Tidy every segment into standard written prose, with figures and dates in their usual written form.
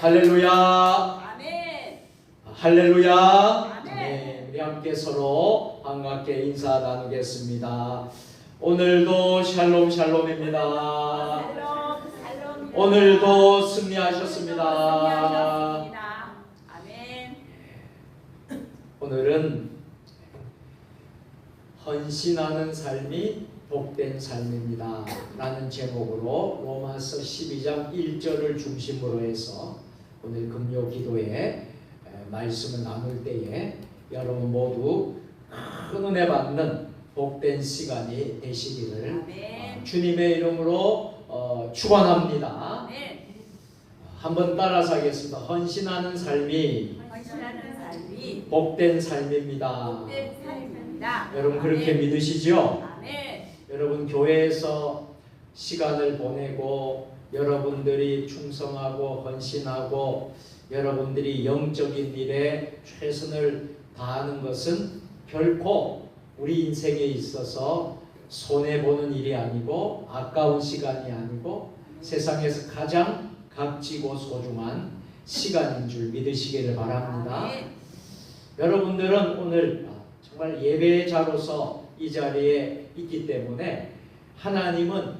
할렐루야. 아멘. 할렐루야. 아멘. 네, 우리 함께 서로 반갑게 인사 나누겠습니다. 오늘도 샬롬 샬롬입니다. 샬롬. 오늘도 승리하셨습니다. 승리하셨습니다. 아멘. 오늘은 헌신하는 삶이 복된 삶입니다 라는 제목으로 로마서 12장 1절을 중심으로 해서 오늘 금요 기도에 말씀을 나눌 때에 여러분 모두 큰 은혜 받는 복된 시간이 되시기를 주님의 이름으로 축원합니다. 한번 따라서 하겠습니다. 헌신하는 삶이 복된 삶입니다. 복된 삶입니다. 여러분 그렇게 믿으시죠? 아멘. 여러분 교회에서 시간을 보내고 여러분들이 충성하고 헌신하고 여러분들이 영적인 일에 최선을 다하는 것은 결코 우리 인생에 있어서 손해보는 일이 아니고 아까운 시간이 아니고 세상에서 가장 값지고 소중한 시간인 줄 믿으시기를 바랍니다. 여러분들은 오늘 정말 예배자로서 이 자리에 있기 때문에 하나님은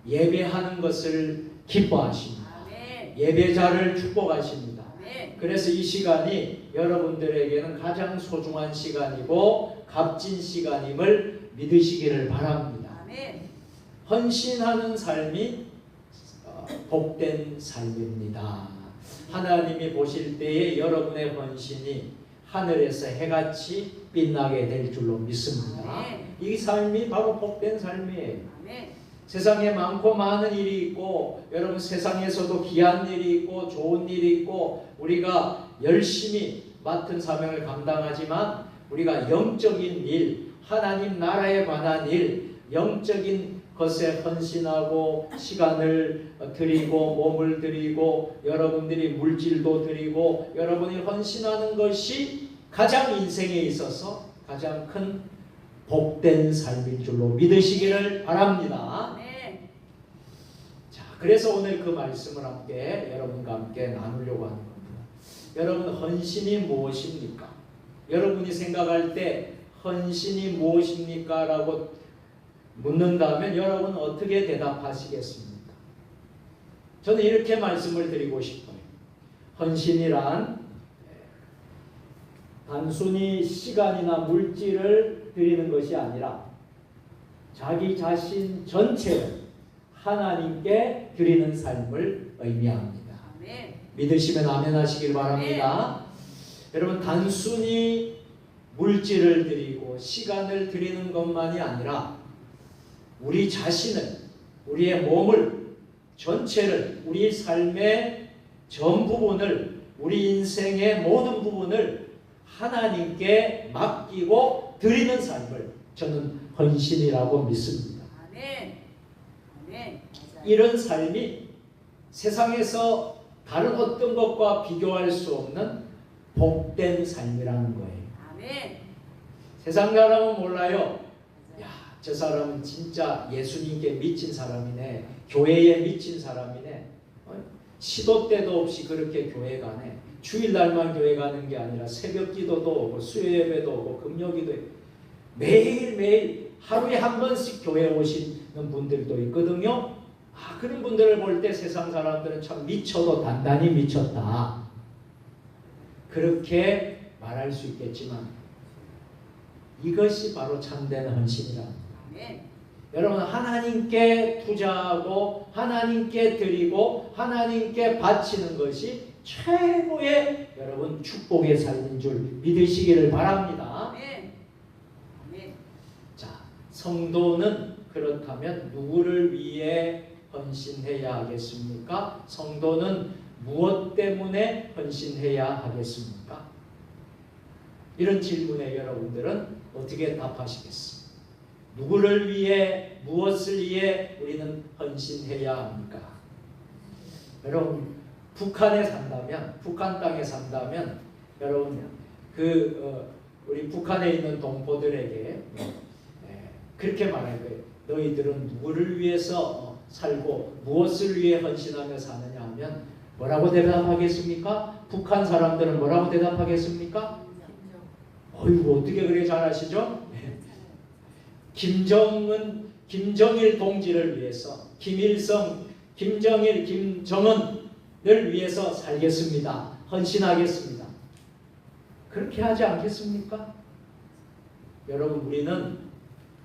예배하는 것을 기뻐하십니다. 예배자를 축복하십니다. 그래서 이 시간이 여러분들에게는 가장 소중한 시간이고 값진 시간임을 믿으시기를 바랍니다. 헌신하는 삶이 복된 삶입니다. 하나님이 보실 때에 여러분의 헌신이 하늘에서 해같이 빛나게 될 줄로 믿습니다. 이 삶이 바로 복된 삶이에요. 세상에 많고 많은 일이 있고 여러분 세상에서도 귀한 일이 있고 좋은 일이 있고 우리가 열심히 맡은 사명을 감당하지만 우리가 영적인 일, 하나님 나라에 관한 일, 영적인 것에 헌신하고 시간을 드리고 몸을 드리고 여러분들이 물질도 드리고 여러분이 헌신하는 것이 가장 인생에 있어서 가장 큰 복된 삶인 줄로 믿으시기를 바랍니다. 자, 그래서 오늘 그 말씀을 함께 여러분과 함께 나누려고 하는 겁니다. 여러분 헌신이 무엇입니까? 여러분이 생각할 때 헌신이 무엇입니까? 라고 묻는다면 여러분 어떻게 대답하시겠습니까? 저는 이렇게 말씀을 드리고 싶어요. 헌신이란 단순히 시간이나 물질을 드리는 것이 아니라 자기 자신 전체를 하나님께 드리는 삶을 의미합니다. 아멘. 믿으시면 아멘 하시길 바랍니다. 아멘. 여러분 단순히 물질을 드리고 시간을 드리는 것만이 아니라 우리 자신을, 우리의 몸을, 전체를, 우리 삶의 전 부분을, 우리 인생의 모든 부분을 하나님께 맡기고 드리는 삶을 저는 헌신이라고 믿습니다. 아멘. 아멘. 이런 삶이 세상에서 다른 어떤 것과 비교할 수 없는 복된 삶이라는 거예요. 아멘. 세상 사람은 몰라요. 저 사람은 진짜 예수님께 미친 사람이네. 교회에 미친 사람이네. 시도 때도 없이 그렇게 교회 가네. 주일날만 교회 가는 게 아니라 새벽 기도도 오고 수요예배도 오고 금요기도 매일매일 하루에 한 번씩 교회 오시는 분들도 있거든요. 그런 분들을 볼 때 세상 사람들은 참 미쳐도 단단히 미쳤다. 그렇게 말할 수 있겠지만 이것이 바로 참된 헌신이랍니다. 여러분 하나님께 투자하고 하나님께 드리고 하나님께 바치는 것이 최고의 여러분 축복의 삶인 줄 믿으시기를 바랍니다. 자, 성도는 그렇다면 누구를 위해 헌신해야 하겠습니까? 성도는 무엇 때문에 헌신해야 하겠습니까? 이런 질문에 여러분들은 어떻게 답하시겠습니까? 누구를 위해 무엇을 위해 우리는 헌신해야 합니까? 여러분 북한에 산다면 북한 땅에 산다면 여러분 우리 북한에 있는 동포들에게 그렇게 말할 거예요. 너희들은 누구를 위해서 살고 무엇을 위해 헌신하며 사느냐 하면 뭐라고 대답하겠습니까? 북한 사람들은 뭐라고 대답하겠습니까? 어이구 어떻게 그렇게 잘하시죠? 김정일 동지를 위해서 김일성, 김정일, 김정은을 위해서 살겠습니다. 헌신하겠습니다. 그렇게 하지 않겠습니까? 여러분 우리는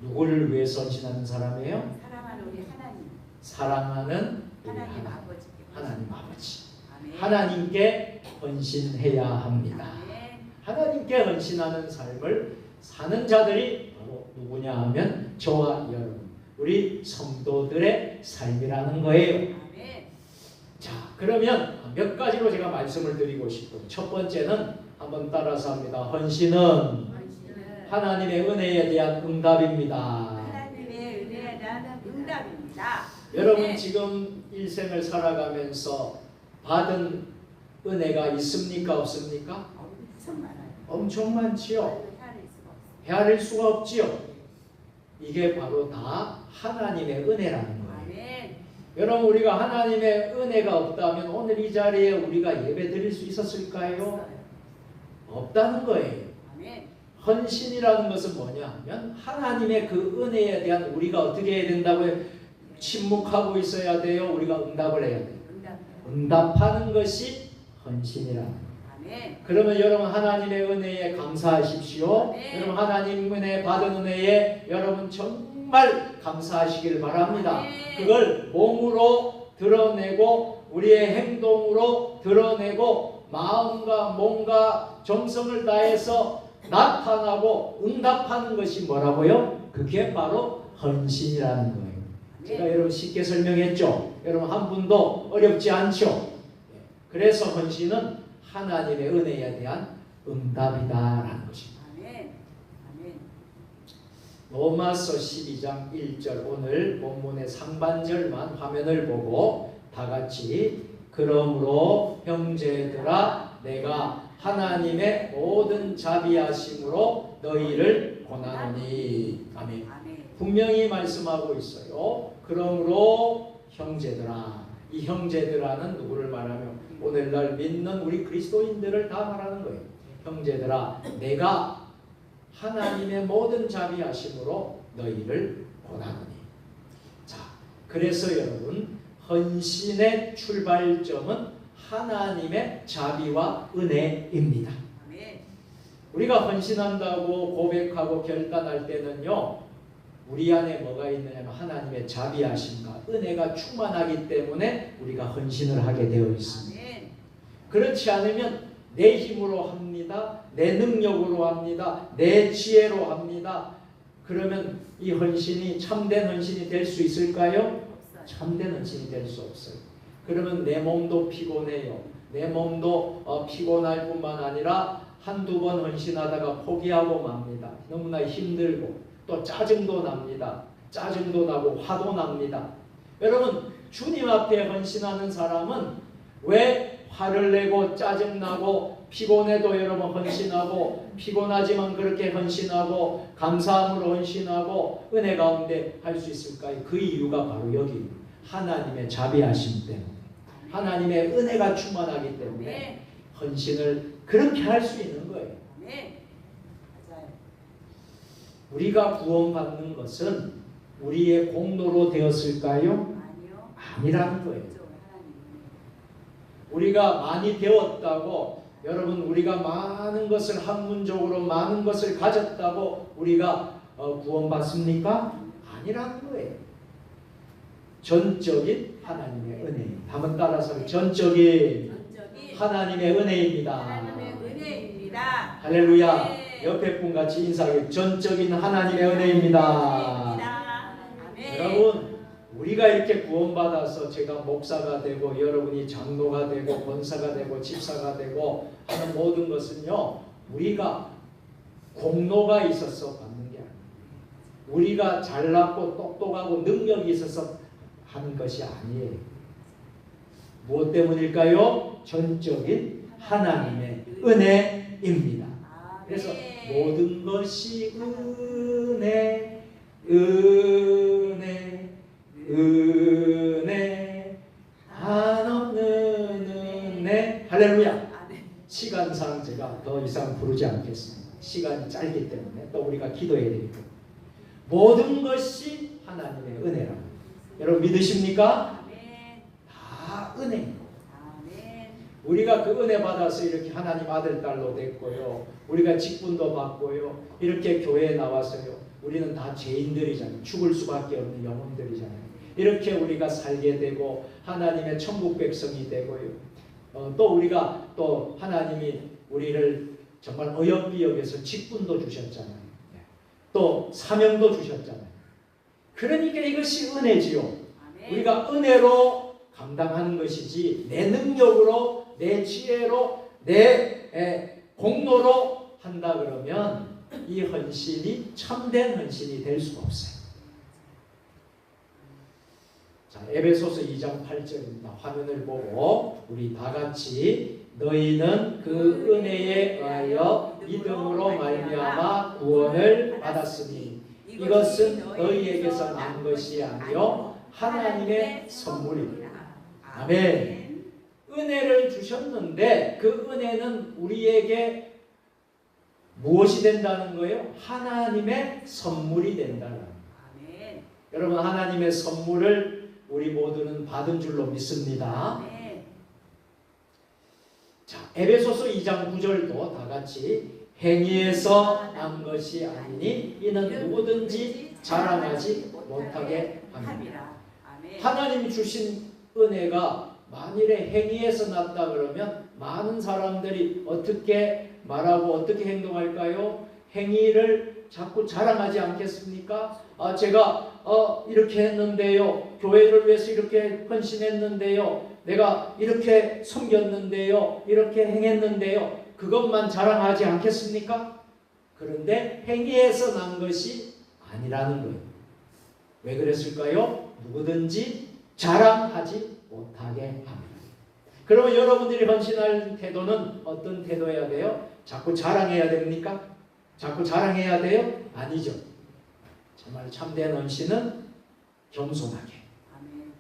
누구를 위해서 헌신하는 사람이에요? 사랑하는 우리 하나님. 사랑하는 우리 하나님 아버지. 하나님 아버지. 아멘. 하나님께 헌신해야 합니다. 아멘. 하나님께 헌신하는 삶을 사는 자들이 바로 누구냐 하면 저와 여러분, 우리 성도들의 삶이라는 거예요. 아멘. 자, 그러면 몇 가지로 제가 말씀을 드리고 싶고, 첫 번째는 한번 따라서 합니다. 헌신은 하나님의 은혜에 대한 응답입니다. 하나님의 은혜에 대한 응답입니다. 여러분 네. 지금 일생을 살아가면서 받은 은혜가 있습니까? 없습니까? 엄청 많아요. 엄청 많지요. 헤아릴 수가 없어요. 헤아릴 수가 없지요. 이게 바로 다 하나님의 은혜라는 거예요. 아멘. 여러분 우리가 하나님의 은혜가 없다면 오늘 이 자리에 우리가 예배 드릴 수 있었을까요? 없다는 거예요. 아멘. 헌신이라는 것은 뭐냐 하면 하나님의 그 은혜에 대한 우리가 어떻게 해야 된다고요? 침묵하고 있어야 돼요. 우리가 응답을 해야 돼요. 응답하는 것이 헌신이라는 거예요. 아멘. 그러면 여러분 하나님의 은혜에 감사하십시오. 네. 여러분 하나님 은혜 받은 은혜에 여러분 정말 감사하시길 바랍니다. 네. 그걸 몸으로 드러내고 우리의 행동으로 드러내고 마음과 몸과 정성을 다해서 나타나고 응답하는 것이 뭐라고요? 그게 바로 헌신이라는 거예요. 제가 여러분 쉽게 설명했죠. 여러분 한 분도 어렵지 않죠. 그래서 헌신은 하나님의 은혜에 대한 응답이다라는 것입니다. 아멘. 아멘. 로마서 12장 1절 오늘 본문의 상반절만 화면을 보고 다 같이 그러므로 형제들아 내가 하나님의 모든 자비하심으로 너희를 권하노니 아멘. 아멘. 분명히 말씀하고 있어요. 그러므로 형제들아 이 형제들아는 누구를 말하며 오늘날 믿는 우리 그리스도인들을 다 말하는 거예요. 형제들아 내가 하나님의 모든 자비하심으로 너희를 권하노니. 자, 그래서 여러분 헌신의 출발점은 하나님의 자비와 은혜입니다. 아멘. 우리가 헌신한다고 고백하고 결단할 때는요 우리 안에 뭐가 있느냐면 하나님의 자비하심과 은혜가 충만하기 때문에 우리가 헌신을 하게 되어 있습니다. 아멘. 그렇지 않으면 내 힘으로 합니다. 내 능력으로 합니다. 내 지혜로 합니다. 그러면 이 헌신이 참된 헌신이 될 수 있을까요? 없어요. 참된 헌신이 될 수 없어요. 그러면 내 몸도 피곤해요. 내 몸도 피곤할 뿐만 아니라 한두 번 헌신하다가 포기하고 맙니다. 너무나 힘들고 또 짜증도 납니다. 짜증도 나고 화도 납니다. 여러분 주님 앞에 헌신하는 사람은 왜 화를 내고 짜증나고 피곤해도 여러분 헌신하고 피곤하지만 그렇게 헌신하고 감사함으로 헌신하고 은혜 가운데 할 수 있을까요? 그 이유가 바로 여기 하나님의 자비하심 때문에 하나님의 은혜가 충만하기 때문에 네. 헌신을 그렇게 할 수 있는 거예요. 네. 맞아요. 우리가 구원받는 것은 우리의 공로로 되었을까요? 아니요. 아니라는 거예요. 그죠, 하나님. 우리가 많이 배웠다고 여러분 우리가 많은 것을 학문적으로 많은 것을 가졌다고 우리가 구원받습니까? 아니라는 거예요. 전적인 하나님의 은혜. 한번 따라서 전적인 전적인 하나님의 은혜입니다. 하나님의 은혜입니다. 할렐루야. 네. 옆에 분 같이 인사하게 전적인 하나님의 은혜입니다. 아멘. 여러분 우리가 이렇게 구원받아서 제가 목사가 되고 여러분이 장로가 되고 권사가 되고 집사가 되고 하는 모든 것은요 우리가 공로가 있어서 받는 게 아니에요. 우리가 잘났고 똑똑하고 능력이 있어서 하는 것이 아니에요. 무엇 때문일까요? 전적인 하나님의 은혜입니다. 그래서 모든 것이 은혜 은혜 은혜 한없는 할렐루야. 아멘. 시간상 제가 더 이상 부르지 않겠습니다. 시간이 짧기 때문에 또 우리가 기도해야 되기 때문에 모든 것이 하나님의 은혜라고. 여러분 믿으십니까? 아멘. 다 은혜예요. 아멘. 우리가 그 은혜 받아서 이렇게 하나님 아들 딸로 됐고요. 우리가 직분도 받고요. 이렇게 교회에 나와서요. 우리는 다 죄인들이잖아요. 죽을 수밖에 없는 영혼들이잖아요. 이렇게 우리가 살게 되고 하나님의 천국 백성이 되고요. 또 우리가 또 하나님이 우리를 정말 어여삐 여겨서 직분도 주셨잖아요. 또 사명도 주셨잖아요. 그러니까 이것이 은혜지요. 아멘. 우리가 은혜로 감당하는 것이지 내 능력으로 내 지혜로 내 공로로 한다 그러면 이 헌신이 참된 헌신이 될 수가 없어요. 자, 에베소서 2장 8절입니다. 화면을 보고 우리 다 같이 너희는 그 은혜에 의하여 믿음으로 말미암아 구원을 받았으니 이것은 너희에게서 난 것이 아니요 하나님의 선물이라. 아멘. 은혜를 주셨는데 그 은혜는 우리에게 무엇이 된다는 거예요? 하나님의 선물이 된다는 거예요. 아멘. 여러분 하나님의 선물을 우리 모두는 받은 줄로 믿습니다. 아멘. 자, 에베소서 2장 9절도 다 같이 행위에서 난 것이 아니니 이는 누구든지 자랑하지 못하게 합니다. 아멘. 하나님이 주신 은혜가 만일에 행위에서 났다 그러면 많은 사람들이 어떻게 말하고 어떻게 행동할까요? 행위를 자꾸 자랑하지 않겠습니까? 제가 이렇게 했는데요. 교회를 위해서 이렇게 헌신했는데요. 내가 이렇게 섬겼는데요. 이렇게 행했는데요. 그것만 자랑하지 않겠습니까? 그런데 행위에서 난 것이 아니라는 거예요. 왜 그랬을까요? 누구든지 자랑하지 못하게 합니다. 그러면 여러분들이 헌신할 태도는 어떤 태도여야 돼요? 자꾸 자랑해야 됩니까? 자꾸 자랑해야 돼요? 아니죠. 정말 참된 헌신은 겸손하게, 아멘.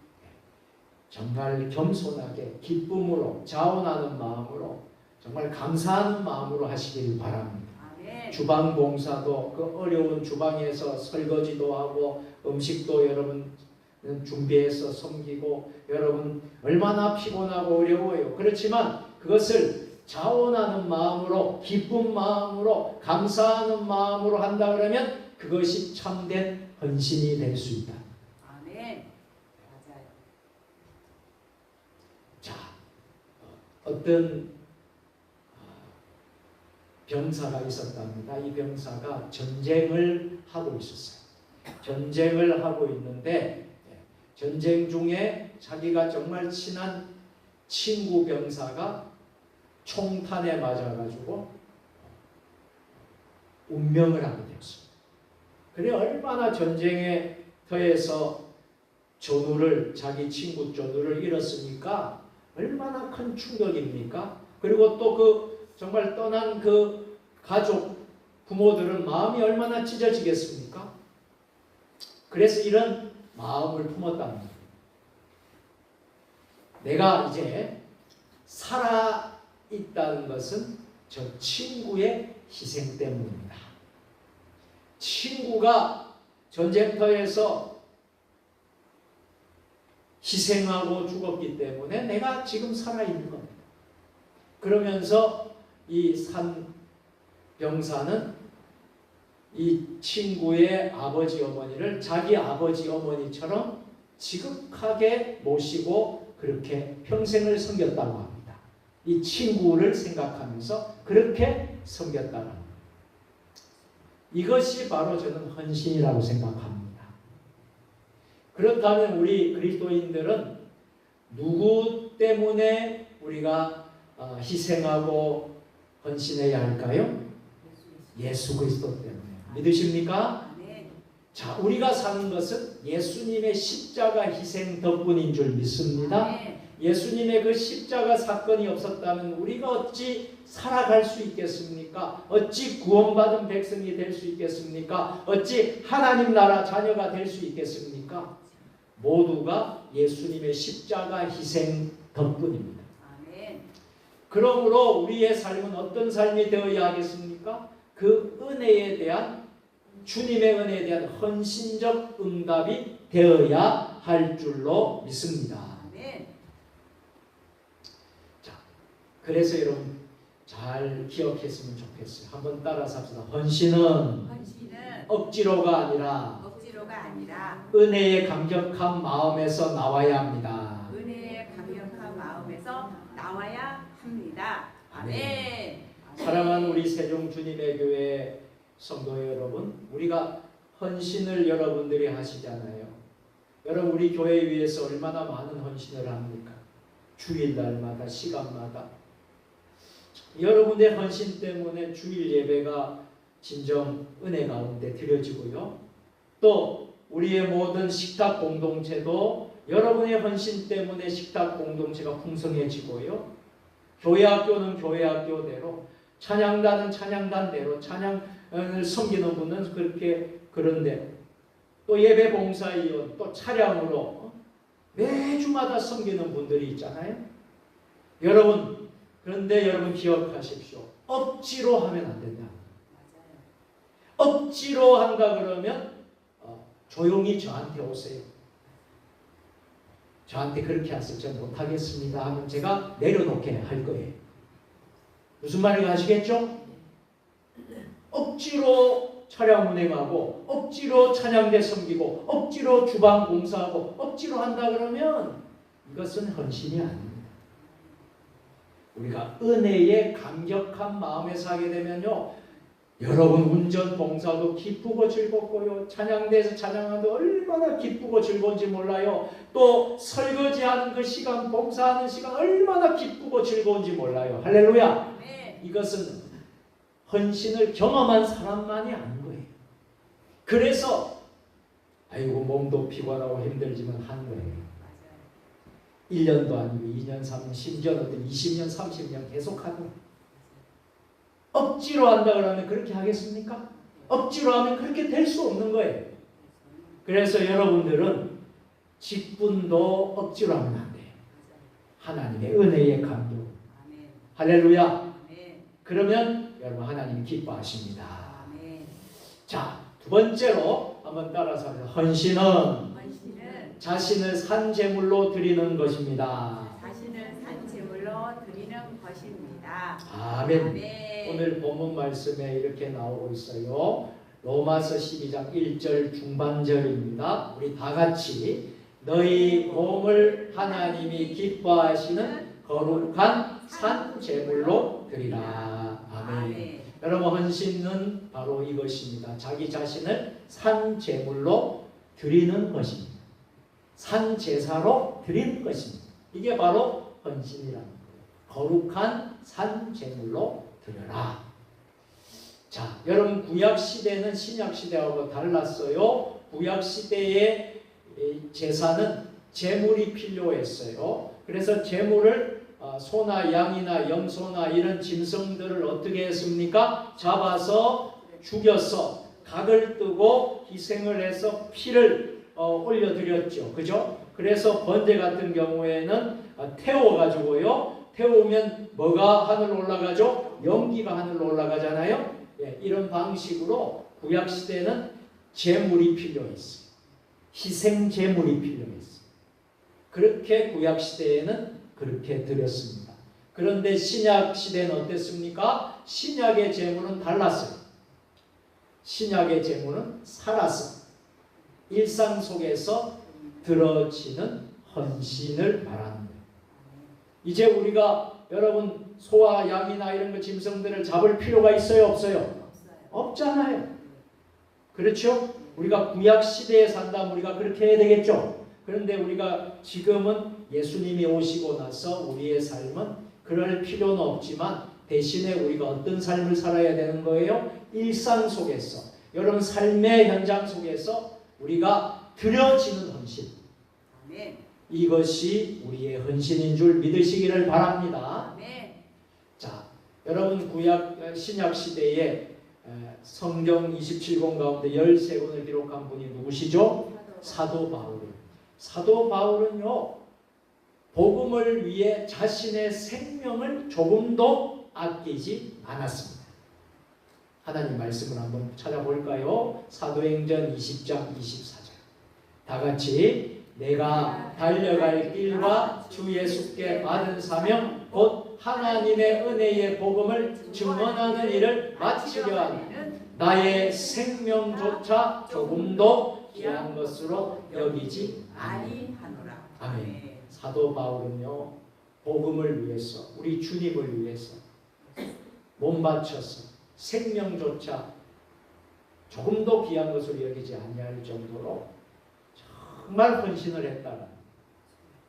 정말 겸손하게 기쁨으로 자원하는 마음으로 정말 감사하는 마음으로 하시길 바랍니다. 아멘. 주방 봉사도 그 어려운 주방에서 설거지도 하고 음식도 여러분 준비해서 섬기고 여러분 얼마나 피곤하고 어려워요. 그렇지만 그것을 자원하는 마음으로 기쁜 마음으로 감사하는 마음으로 한다 그러면 그것이 참된 헌신이 될 수 있다. 아멘. 맞아요. 자, 어떤 병사가 있었답니다. 이 병사가 전쟁을 하고 있었어요. 전쟁을 하고 있는데 전쟁 중에 자기가 정말 친한 친구 병사가 총탄에 맞아가지고 운명을 하게 되었습니다. 그래 얼마나 전쟁의 터에서 자기 친구 전우를 잃었으니까 얼마나 큰 충격입니까? 그리고 또 그 정말 떠난 그 가족 부모들은 마음이 얼마나 찢어지겠습니까? 그래서 이런 마음을 품었답니다. 내가 이제 살아있다는 것은 저 친구의 희생 때문입니다. 친구가 전쟁터에서 희생하고 죽었기 때문에 내가 지금 살아있는 겁니다. 그러면서 이 산 병사는 이 친구의 아버지 어머니를 자기 아버지 어머니처럼 지극하게 모시고 그렇게 평생을 섬겼다고 합니다. 이 친구를 생각하면서 그렇게 섬겼다고 합니다. 이것이 바로 저는 헌신이라고 생각합니다. 그렇다면 우리 그리스도인들은 누구 때문에 우리가 희생하고 헌신해야 할까요? 예수 그리스도 때문에. 믿으십니까? 아멘. 자, 우리가 사는 것은 예수님의 십자가 희생 덕분인 줄 믿습니다. 아멘. 예수님의 그 십자가 사건이 없었다면 우리가 어찌 살아갈 수 있겠습니까? 어찌 구원받은 백성이 될 수 있겠습니까? 어찌 하나님 나라 자녀가 될 수 있겠습니까? 모두가 예수님의 십자가 희생 덕분입니다. 아멘. 그러므로 우리의 삶은 어떤 삶이 되어야 하겠습니까? 그 은혜에 대한 주님의 은혜에 대한 헌신적 응답이 되어야 할 줄로 믿습니다. 아멘. 자, 그래서 여러분 잘 기억했으면 좋겠어요. 한번 따라서 합시다. 헌신은 헌신은 억지로가 아니라 억지로가 아니라 은혜의 감격한 마음에서 나와야 합니다. 은혜의 강력한 마음에서 나와야 합니다. 아멘. 사랑하는 우리 세종 주님의 교회 성도 여러분, 우리가 헌신을 여러분들이 하시잖아요. 여러분 우리 교회 위해서 얼마나 많은 헌신을 합니까? 주일날마다 시간마다 여러분의 헌신 때문에 주일 예배가 진정 은혜 가운데 드려지고요. 또 우리의 모든 식탁 공동체도 여러분의 헌신 때문에 식탁 공동체가 풍성해지고요. 교회 학교는 교회 학교대로, 찬양단은 찬양단대로, 찬양을 섬기는 분은 그렇게 그런데 또 예배 봉사위원, 또 차량으로 매주마다 섬기는 분들이 있잖아요. 여러분, 그런데 여러분 기억하십시오. 억지로 하면 안 된다. 억지로 한다 그러면 조용히 저한테 오세요. 저한테 그렇게 하세요. 저 못하겠습니다 하면 제가 내려놓게 할 거예요. 무슨 말인지 아시겠죠? 억지로 차량 운행하고 억지로 찬양대 섬기고 억지로 주방 봉사하고 억지로 한다 그러면 이것은 헌신이 아닙니다. 우리가 은혜에 감격한 마음에서 하게 되면요, 여러분 운전 봉사도 기쁘고 즐겁고요, 찬양대에서 찬양하도 얼마나 기쁘고 즐거운지 몰라요. 또 설거지하는 그 시간, 봉사하는 시간 얼마나 기쁘고 즐거운지 몰라요. 할렐루야. 네. 이것은 헌신을 경험한 사람만이 아는 거예요. 그래서 아이고 몸도 피곤하고 힘들지만 한 거예요. 1년도 아니고 2년, 3년, 심지어는 20년, 30년 계속 하고. 억지로 한다 그러면 그렇게 하겠습니까? 억지로 하면 그렇게 될 수 없는 거예요. 그래서 여러분들은 직분도 억지로 하면 안 돼요. 하나님의 은혜의 감격. 할렐루야. 그러면 여러분 하나님 기뻐하십니다. 자, 두 번째로 한번 따라서 합시다. 헌신은 자신을 산 제물로 드리는 것입니다. 자신을 산 제물로 드리는 것입니다. 아멘. 아멘. 오늘 본문 말씀에 이렇게 나오고 있어요. 로마서 12장 1절 중반절입니다. 우리 다 같이 너희 몸을 하나님이 기뻐하시는 거룩한 산 제물로 드리라. 아멘. 여러분 헌신은 바로 이것입니다. 자기 자신을 산 제물로 드리는 것입니다. 산 제사로 드리는 것입니다. 이게 바로 헌신이라는 거예요. 거룩한 산 제물로 드려라. 자, 여러분 구약 시대는 신약 시대하고 달랐어요. 구약 시대의 제사는 제물이 필요했어요. 그래서 제물을 소나 양이나 염소나 이런 짐승들을 어떻게 했습니까? 잡아서 죽여서 각을 뜨고 희생을 해서 피를 올려드렸죠. 그죠? 그래서 번제 같은 경우에는 태워가지고요. 태우면 뭐가 하늘로 올라가죠? 연기가 하늘로 올라가잖아요. 예, 이런 방식으로 구약시대는 제물이 필요했어요. 희생 제물이 필요했어요. 그렇게 구약시대에는 그렇게 드렸습니다. 그런데 신약시대는 어땠습니까? 신약의 제물은 달랐어요. 신약의 제물은 살아서 일상 속에서 들어지는 헌신을 말하는 거예요. 이제 우리가 여러분 소와 양이나 이런 거 짐승들을 잡을 필요가 있어요? 없어요? 없잖아요. 그렇죠? 우리가 구약 시대에 산다면 우리가 그렇게 해야 되겠죠? 그런데 우리가 지금은 예수님이 오시고 나서 우리의 삶은 그럴 필요는 없지만 대신에 우리가 어떤 삶을 살아야 되는 거예요? 일상 속에서, 여러분 삶의 현장 속에서 우리가 드려지는 헌신. 아멘. 이것이 우리의 헌신인 줄 믿으시기를 바랍니다. 아멘. 자, 여러분 구약 신약 시대에 성경 27권 가운데 13권을 기록한 분이 누구시죠? 사도 바울이에요. 사도 바울은요, 복음을 위해 자신의 생명을 조금도 아끼지 않았습니다. 하나님 말씀을 한번 찾아볼까요? 사도행전 20장 24절. 다 같이 내가 달려갈 길과 주 예수께 받은 사명 곧 하나님의 은혜의 복음을 증언하는 일을 마치려 하니 나의 생명조차 조금도 귀한 것으로 여기지 아니하노라. 아멘. 사도 바울은요, 복음을 위해서, 우리 주님을 위해서 몸 바쳐서 생명조차 조금도 귀한 것으로 여기지 아니할 정도로 정말 헌신을 했다는,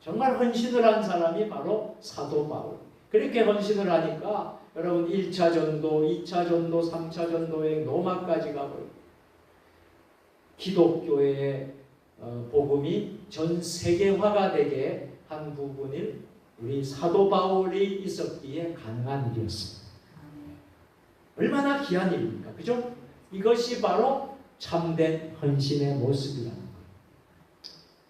정말 헌신을 한 사람이 바로 사도 바울. 그렇게 헌신을 하니까 여러분 1차 전도, 2차 전도, 3차 전도의 로마까지 가고 기독교의 복음이 전 세계화가 되게 한 부분을 우리 사도 바울이 있었기에 가능한 일이었습니다. 얼마나 귀한 일입니까? 그죠? 이것이 바로 참된 헌신의 모습이라는 거예요.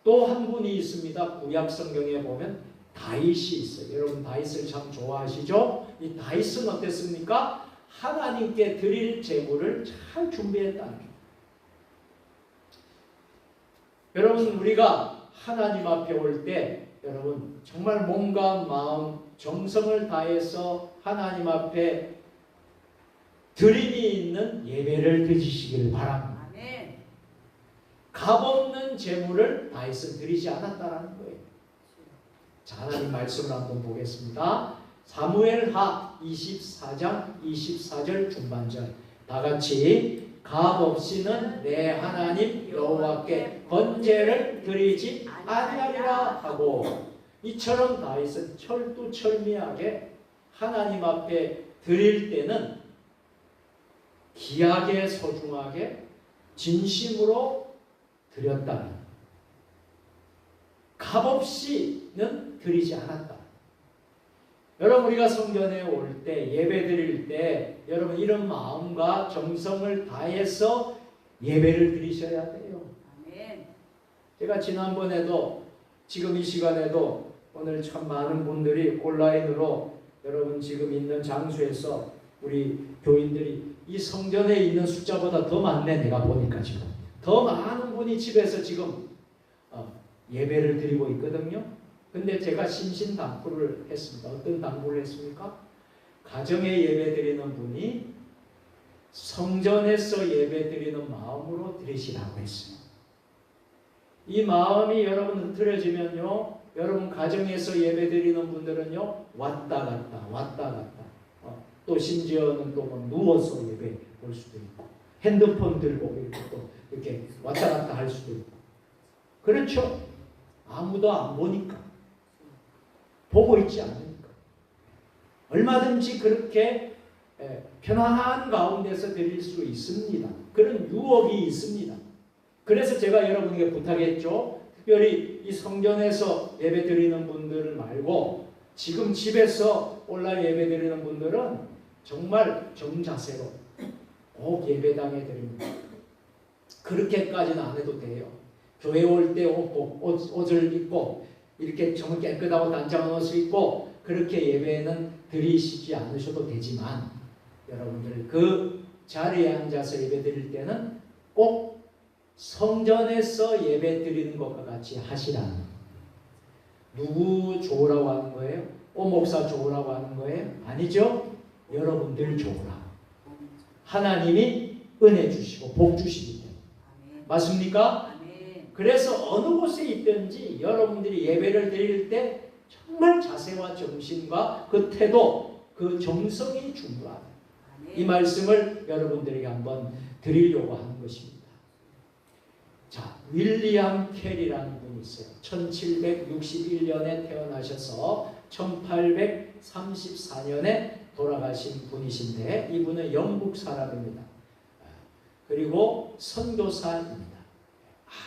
또 한 분이 있습니다. 구약 성경에 보면 다윗이 있어요. 여러분 다윗을 참 좋아하시죠? 이 다윗은 어땠습니까? 하나님께 드릴 제물을 잘 준비했다는 거예요. 여러분 우리가 하나님 앞에 올 때 여러분 정말 몸과 마음 정성을 다해서 하나님 앞에 드림이 있는 예배를 드리시길 바랍니다. 아멘. 값없는 제물을 다윗은 드리지 않았다는 거예요. 자, 하나님 말씀을 한번 보겠습니다. 사무엘하 24장 24절 중반절. 다 같이 값없이는 내 하나님 여호와께 번제를 드리지 아니하리라 하고, 이처럼 다윗은 철두철미하게 하나님 앞에 드릴 때는 귀하게 소중하게 진심으로 드렸다. 값없이는 드리지 않았다. 여러분 우리가 성전에 올 때 예배 드릴 때 여러분 이런 마음과 정성을 다해서 예배를 드리셔야 돼요. 아멘. 제가 지난번에도 지금 이 시간에도 오늘 참 많은 분들이 온라인으로 여러분 지금 있는 장소에서 우리 교인들이 이 성전에 있는 숫자보다 더 많네. 내가 보니까 지금 더 많은 분이 집에서 지금 예배를 드리고 있거든요. 근데 제가 신신당부를 했습니다. 어떤 당부를 했습니까? 가정에 예배 드리는 분이 성전에서 예배 드리는 마음으로 드리시라고 했어요. 이 마음이 여러분 흐트러지면요, 여러분 가정에서 예배 드리는 분들은요 왔다 갔다 또 심지어는 또 뭐 누워서 예배 볼 수도 있고 핸드폰 들고 이렇게 또 이렇게 왔다 갔다 할 수도 있고, 그렇죠? 아무도 안 보니까, 보고 있지 않으니까 얼마든지 그렇게 편안한 가운데서 드릴 수 있습니다. 그런 유혹이 있습니다. 그래서 제가 여러분에게 부탁했죠. 특별히 이 성전에서 예배 드리는 분들 말고 지금 집에서 온라인 예배 드리는 분들은 정말 정자세로 꼭 예배당에 드립니다. 그렇게까지는 안 해도 돼요. 교회 올 때 옷을 입고 이렇게 정말 깨끗하고 단정한 옷을 입고 그렇게 예배는 드리시지 않으셔도 되지만, 여러분들 그 자리에 앉아서 예배 드릴 때는 꼭 성전에서 예배 드리는 것과 같이 하시라는 거예요. 누구 좋으라고 하는 거예요? 목사 좋으라고 하는 거예요? 아니죠. 여러분들 좋으라고. 하나님이 은혜 주시고 복 주시기 때문에. 맞습니까? 그래서 어느 곳에 있든지 여러분들이 예배를 드릴 때 정말 자세와 정신과 그 태도, 그 정성이 중요하다. 이 말씀을 여러분들에게 한번 드리려고 하는 것입니다. 자, 윌리엄 캐리라는 분이 있어요. 1761년에 태어나셔서 1834년에 돌아가신 분이신데, 이분은 영국 사람입니다. 그리고 선교사입니다.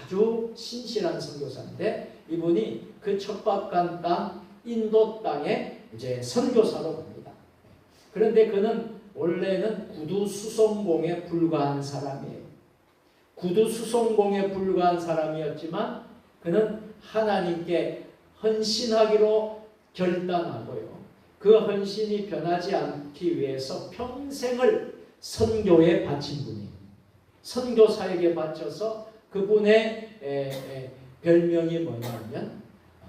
아주 신실한 선교사인데, 이분이 그 척박한 땅 인도 땅에 이제 선교사로 갑니다. 그런데 그는 원래는 구두 수송공에 불과한 사람이에요. 구두 수송공에 불과한 사람이었지만 그는 하나님께 헌신하기로 결단하고요. 그 헌신이 변하지 않기 위해서 평생을 선교에 바친 분이에요. 선교사에게 바쳐서 그분의 별명이 뭐냐면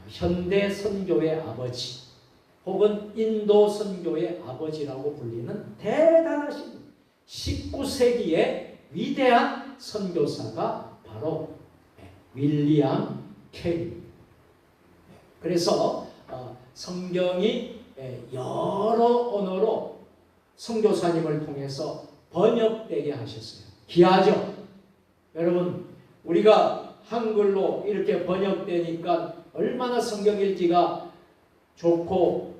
현대 선교의 아버지 혹은 인도 선교의 아버지라고 불리는 대단하신 19세기의 위대한 선교사가 바로 윌리엄 캐리입니다. 그래서 성경이 여러 언어로 선교사님을 통해서 번역되게 하셨어요. 귀하죠? 여러분, 우리가 한글로 이렇게 번역되니까 얼마나 성경 읽기가 좋고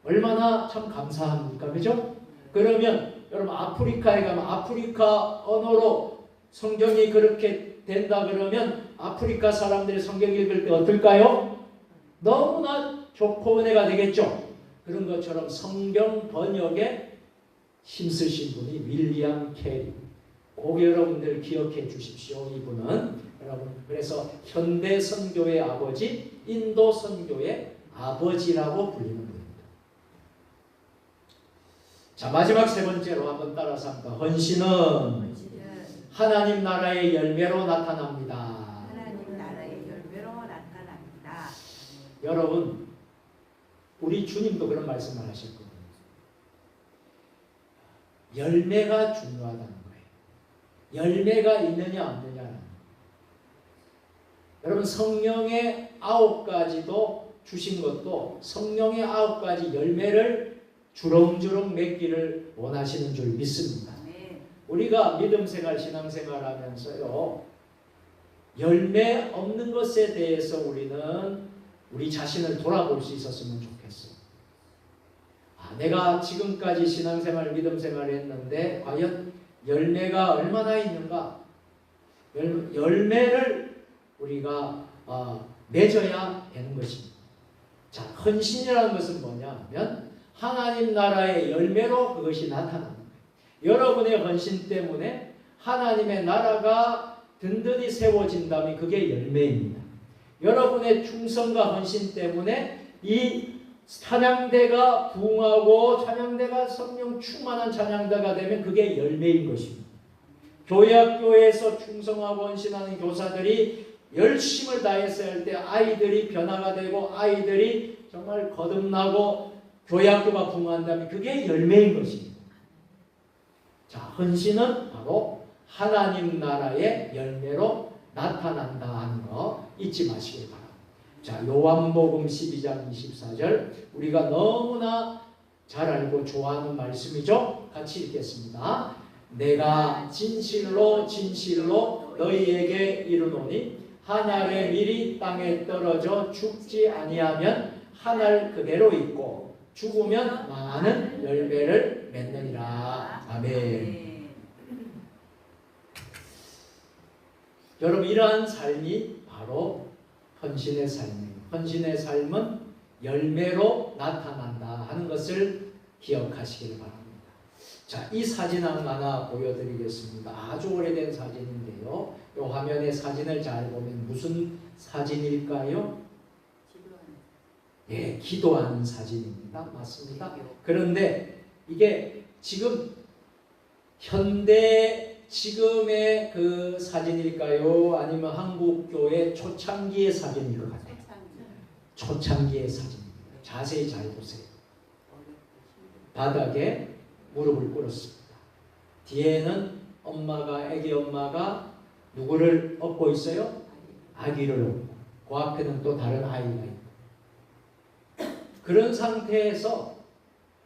얼마나 참 감사합니까? 그죠? 그러면 여러분 아프리카에 가면 아프리카 언어로 성경이 그렇게 된다 그러면 아프리카 사람들이 성경 읽을 때 어떨까요? 너무나 좋고 은혜가 되겠죠? 그런 것처럼 성경 번역에 힘쓰신 분이 윌리엄 캐리. 꼭 여러분들 기억해 주십시오. 이분은 여러분 그래서 현대 선교의 아버지, 인도 선교의 아버지라고 불리는 분입니다. 자, 마지막 세 번째로 한번 따라서 합니다. 헌신은 하나님 나라의 열매로 나타납니다. 하나님 나라의 열매로 나타납니다. 여러분, 우리 주님도 그런 말씀을 하셨거든요. 열매가 중요하다는 거예요. 열매가 있느냐 없느냐는. 여러분 성령의 9가지도 주신 것도 성령의 9가지 열매를 주렁주렁 맺기를 원하시는 줄 믿습니다. 우리가 믿음 생활, 신앙 생활 하면서요, 열매 없는 것에 대해서 우리는 우리 자신을 돌아볼 수 있었으면 좋겠어요. 내가 지금까지 신앙 생활, 믿음 생활을 했는데 과연 열매가 얼마나 있는가? 열매를 우리가 맺어야 되는 것입니다. 자, 헌신이라는 것은 뭐냐면 하나님 나라의 열매로 그것이 나타납니다. 여러분의 헌신 때문에 하나님의 나라가 든든히 세워진다면 그게 열매입니다. 여러분의 충성과 헌신 때문에 이 찬양대가 부흥하고 찬양대가 성령 충만한 찬양대가 되면 그게 열매인 것입니다. 교회학교에서 충성하고 헌신하는 교사들이 열심을 다해서 할 때 아이들이 변화가 되고 아이들이 정말 거듭나고 교회학교가 부흥한다면 그게 열매인 것입니다. 자, 헌신은 바로 하나님 나라의 열매로 나타난다 하는 거 잊지 마시길 바랍니다. 자, 요한복음 12장 24절 우리가 너무나 잘 알고 좋아하는 말씀이죠. 같이 읽겠습니다. 내가 진실로 진실로 너희에게 이르노니 한 알의 밀이 땅에 떨어져 죽지 아니하면 한 알 그대로 있고 죽으면 많은 열매를 맺느니라. 아멘. 여러분 이러한 삶이 바로 헌신의 삶이에요. 헌신의 삶은 열매로 나타난다 하는 것을 기억하시길 바랍니다. 자, 이 사진 하나 보여드리겠습니다. 아주 오래된 사진인데요. 이 화면에 사진을 잘 보면 무슨 사진일까요? 예, 기도하는 사진입니다. 맞습니다. 그런데 이게 지금 현대 지금의 그 사진일까요? 아니면 한국교회 초창기의 사진일 것 같아요. 초창기의 사진입니다. 자세히 잘 보세요. 바닥에 무릎을 꿇었습니다. 뒤에는 아기 엄마가 누구를 업고 있어요? 아기를 업고 그 앞에는 또 다른 아이가 있고 그런 상태에서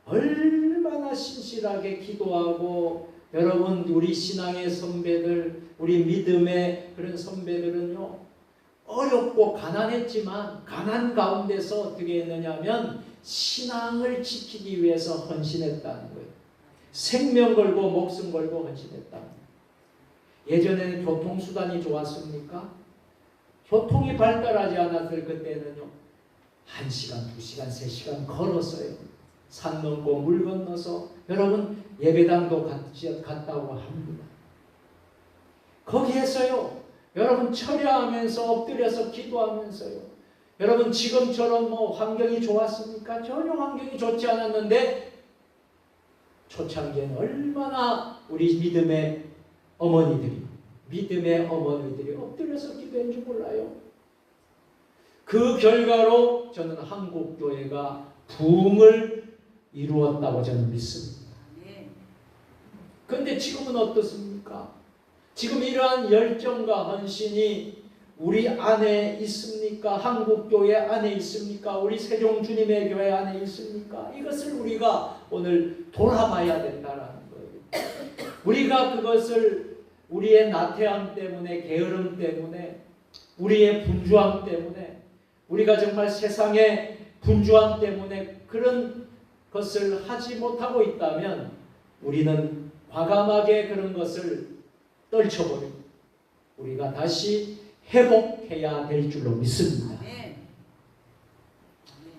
얼마나 신실하게 기도하고 여러분 우리 신앙의 선배들 우리 믿음의 그런 선배들은요 어렵고 가난했지만 가난 가운데서 어떻게 했느냐면 신앙을 지키기 위해서 헌신했다는 거예요. 생명 걸고 목숨 걸고 헌신했다는 거예요. 예전에는 교통수단이 좋았습니까? 교통이 발달하지 않았을 그때는요 1시간, 2시간, 3시간 걸었어요. 산 넘고 물 건너서 여러분 예배당도 갔다고 합니다. 거기에서요 여러분 철야하면서 엎드려서 기도하면서요 여러분 지금처럼 뭐 환경이 좋았습니까? 전혀 환경이 좋지 않았는데 초창기에는 얼마나 우리 믿음의 어머니들이 엎드려서 기도한 줄 몰라요. 그 결과로 저는 한국 교회가 부흥을 이루었다고 저는 믿습니다. 그런데 지금은 어떻습니까? 지금 이러한 열정과 헌신이 우리 안에 있습니까? 한국 교회 안에 있습니까? 우리 세종 주님의 교회 안에 있습니까? 이것을 우리가 오늘 돌아봐야 된다는 거예요. 우리가 그것을 우리의 나태함 때문에, 게으름 때문에, 우리의 분주함 때문에, 우리가 정말 세상의 분주함 때문에 그런 것을 하지 못하고 있다면 우리는 과감하게 그런 것을 떨쳐버리고 우리가 다시 회복해야 될 줄로 믿습니다.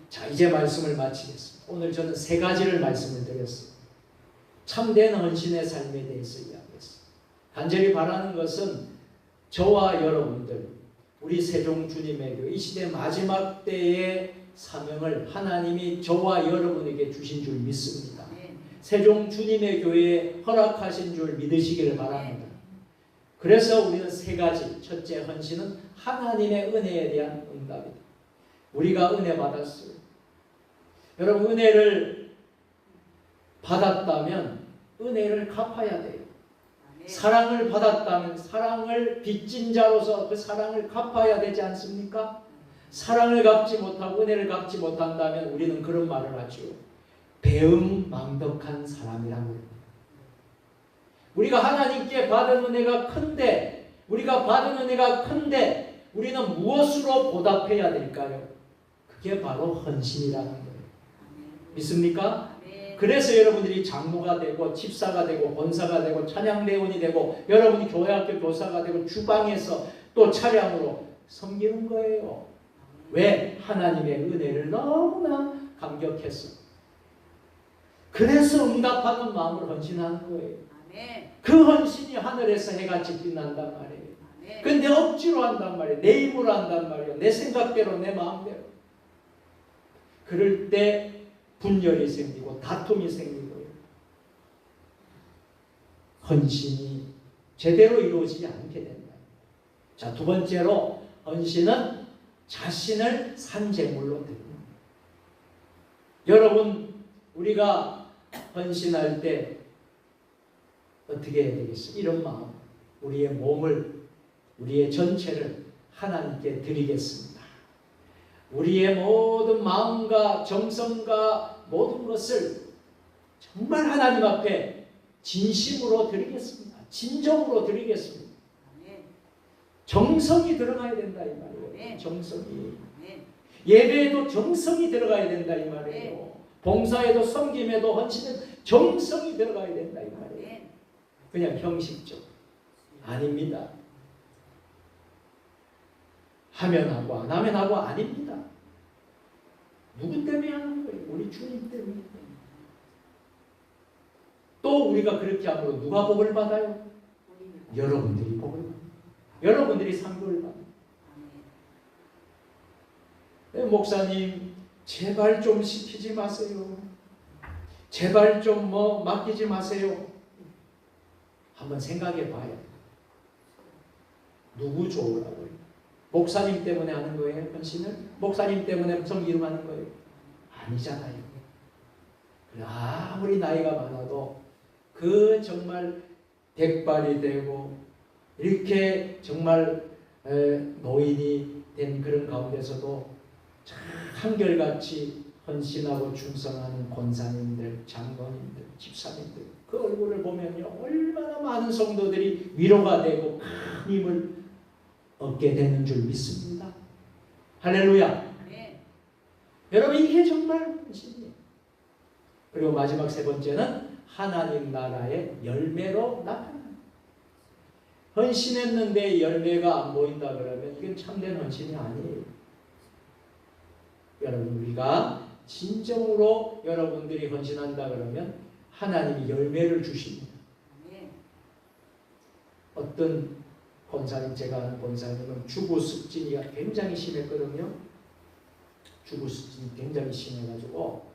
자, 이제 말씀을 마치겠습니다. 오늘 저는 세 가지를 말씀을 드렸습니다. 참된 헌신의 삶에 대해서 이야기했습니다. 간절히 바라는 것은 저와 여러분들, 우리 세종 주님의 교회 이 시대 마지막 때의 사명을 하나님이 저와 여러분에게 주신 줄 믿습니다. 세종 주님의 교회에 허락하신 줄 믿으시기를 바랍니다. 그래서 우리는 세 가지. 첫째, 헌신은 하나님의 은혜에 대한 응답이다. 우리가 은혜 받았어요. 여러분, 은혜를 받았다면 은혜를 갚아야 돼요. 사랑을 받았다면 사랑을 빚진 자로서 그 사랑을 갚아야 되지 않습니까? 사랑을 갚지 못하고 은혜를 갚지 못한다면 우리는 그런 말을 하죠. 배은망덕한 사람이라고 합니다. 우리가 하나님께 받은 은혜가 큰데, 우리는 무엇으로 보답해야 될까요? 그게 바로 헌신이라는 거예요. 믿습니까? 그래서 여러분들이 장로가 되고 집사가 되고 권사가 되고 찬양대원이 되고 여러분이 교회학교 교사가 되고 주방에서 또 차량으로 섬기는 거예요. 왜? 하나님의 은혜를 너무나 감격해서. 그래서 응답하는 마음을 헌신하는 거예요. 그 헌신이 하늘에서 해같이 빛난단 말이에요. 근데 억지로 한단 말이에요. 내 힘으로 한단 말이에요. 내 생각대로, 내 마음대로. 그럴 때 분열이 생기고 다툼이 생기고요. 헌신이 제대로 이루어지지 않게 된다. 자, 두 번째로 헌신은 자신을 산제물로 드립니다. 여러분, 우리가 헌신할 때 어떻게 해야 되겠어요? 이런 마음, 우리의 몸을, 우리의 전체를 하나님께 드리겠습니다. 우리의 모든 마음과 정성과 모든 것을 정말 하나님 앞에 진심으로 드리겠습니다. 진정으로 드리겠습니다. 정성이 들어가야 된다 이 말이에요. 정성이. 예배에도 정성이 들어가야 된다 이 말이에요. 봉사에도 섬김에도 헌신에도 정성이 들어가야 된다 이 말이에요. 그냥 형식적. 아닙니다. 하면 하고 안 하면 하고 아닙니다. 누구 때문에 하는 거예요? 우리 주님 때문에. 또 우리가 그렇게 함으로 누가 복을 받아요? 여러분들이 복을 받아요. 여러분들이 상급을 받아요. 네, 목사님 제발 좀 시키지 마세요. 제발 좀 맡기지 마세요. 한번 생각해 봐요. 누구 좋으라고요? 목사님 때문에 하는 거예요, 헌신을? 목사님 때문에 섬기름 하는 거예요? 아니잖아요. 아무리 나이가 많아도 그 정말 백발이 되고 이렇게 정말 노인이 된 그런 가운데서도 한결같이 헌신하고 충성하는 권사님들, 장로님들, 집사님들 그 얼굴을 보면요 얼마나 많은 성도들이 위로가 되고 큰 힘을 얻게 되는 줄 믿습니다. 할렐루야. 네. 여러분 이게 정말 헌신이에요. 그리고 마지막 세 번째는 하나님 나라의 열매로 나타납니다. 헌신했는데 열매가 안 보인다 그러면 이건 참된 헌신이 아니에요. 여러분 우리가 진정으로 여러분들이 헌신한다 그러면 하나님이 열매를 주십니다. 어떤 권사님, 제가 아는 권사님은 주고 습진이 굉장히 심했거든요. 주부습진이 굉장히 심해가지고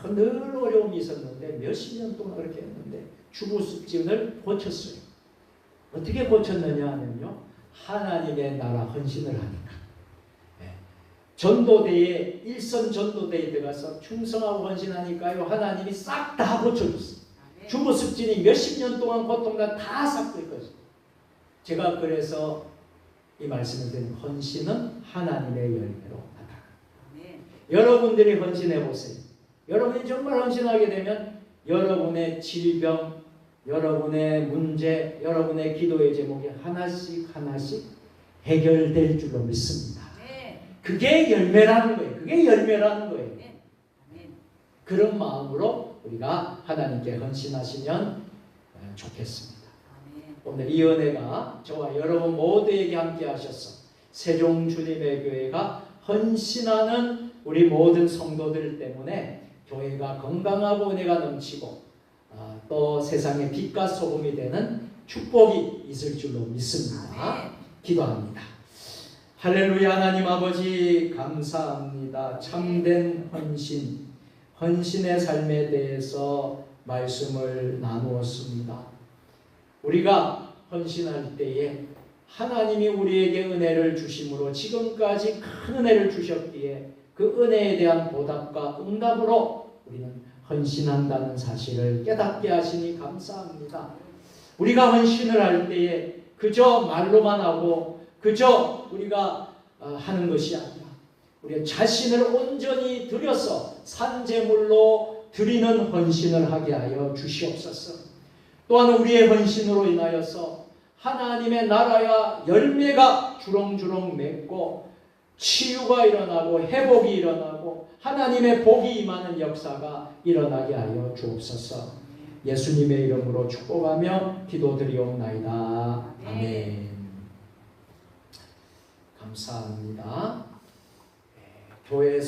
늘 어려움이 있었는데 몇십 년 동안 그렇게 했는데 주부습진을 고쳤어요. 어떻게 고쳤느냐 하면요, 하나님의 나라 헌신을 하니까. 전도대에 일선 전도대에 들어가서 충성하고 헌신하니까요, 하나님이 싹 다 고쳐줬어요. 주부습진이 몇십 년 동안 고통과 다 싹 뺐거든요. 제가 그래서 이 말씀을 드린, 헌신은 하나님의 열매로 나타납니다. 여러분들이 헌신해 보세요. 여러분이 정말 헌신하게 되면 여러분의 질병, 여러분의 문제, 여러분의 기도의 제목이 하나씩 하나씩 해결될 줄로 믿습니다. 그게 열매라는 거예요. 그게 열매라는 거예요. 그런 마음으로 우리가 하나님께 헌신하시면 좋겠습니다. 오늘 이 은혜가 저와 여러분 모두에게 함께 하셔서 세종 주님의 교회가 헌신하는 우리 모든 성도들 때문에 교회가 건강하고 은혜가 넘치고 또 세상의 빛과 소금이 되는 축복이 있을 줄로 믿습니다. 기도합니다. 할렐루야. 하나님 아버지 감사합니다. 참된 헌신, 헌신의 삶에 대해서 말씀을 나누었습니다. 우리가 헌신할 때에 하나님이 우리에게 은혜를 주심으로 지금까지 큰 은혜를 주셨기에 그 은혜에 대한 보답과 응답으로 우리는 헌신한다는 사실을 깨닫게 하시니 감사합니다. 우리가 헌신을 할 때에 그저 말로만 하고 그저 우리가 하는 것이 아니라 우리 자신을 온전히 들여서 산제물로 드리는 헌신을 하게 하여 주시옵소서. 또한 우리의 헌신으로 인하여서 하나님의 나라야 열매가 주렁주렁 맺고 치유가 일어나고 회복이 일어나고 하나님의 복이 임하는 역사가 일어나게 하여 주옵소서. 예수님의 이름으로 축복하며 기도드리옵나이다. 아멘. 감사합니다. 교회